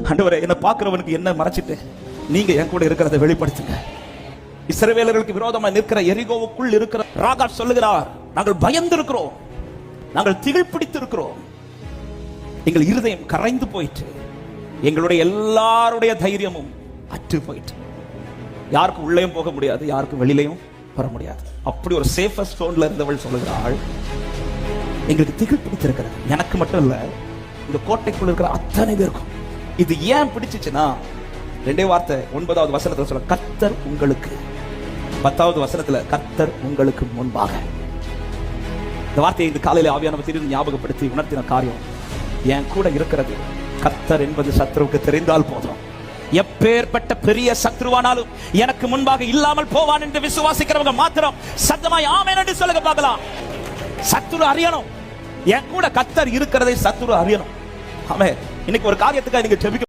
ஆண்டவரே, என்ன பார்க்கிறவனுக்கு என்ன மறைச்சிட்டு நீங்க என் கூட இருக்கிறத வெளிப்படுத்துங்க. இஸ்ரவேலர்களுக்கு விரோதமா நிற்கிற எரிகோவுக்குள் இருக்கிற ராகாப் சொல்லுகிறார், நாங்கள் பயந்து இருக்கிறோம், நாங்கள் திகில் பிடித்து இருக்கிறோம், எங்கள் இருதயம் கரைந்து போயிற்று, எங்களுடைய எல்லாருடைய தைரியமும் அற்று போயிற்று. யாருக்கும் உள்ளேயும் போக முடியாது, யாருக்கும் வெளியிலையும் வர முடியாது. அப்படி ஒரு சேஃபஸ்ட் ஜோன்ல இருந்தவள் சொல்லுகிறாள், எங்களுக்கு திகில் பிடித்திருக்கிறது. எனக்கு மட்டும் இல்ல, இந்த கோட்டைக்குள்ள இருக்கிற அத்தனை பேருக்கும். இது ஏன் பிடிச்சிச்சுன்னா, 2 வார்த்தை 9வது வசனத்துல சொல்ல, கர்த்தர் உங்களுக்கு, 10வது வசனத்துல கர்த்தர் உங்களுக்கு முன்பாக. இந்த வார்த்தையை இந்த காலையில ஆவியானவர் திரும்பி ஞாபகப்படுத்தி உணர்த்தின காரியம், என் கூட இருக்கிறது கர்த்தர் என்பது சத்ருவுக்கு தெரிந்தால் போதும், எப்பேற்பட்ட பெரிய சத்ருவானாலும் எனக்கு முன்பாக இல்லாமல் போவான் என்று விசுவாசிக்கிறவங்க மாத்திரம் சத்தமாய் ஆமென் என்று சொல்லுங்க பார்க்கலாம். சத்ரு அறியணும், என் கூட கர்த்தர் இருக்கிறதை சத்ரு அறியணும். ஆமென். இன்னைக்கு ஒரு காரியத்துக்காக நீங்க ஜெபிக்க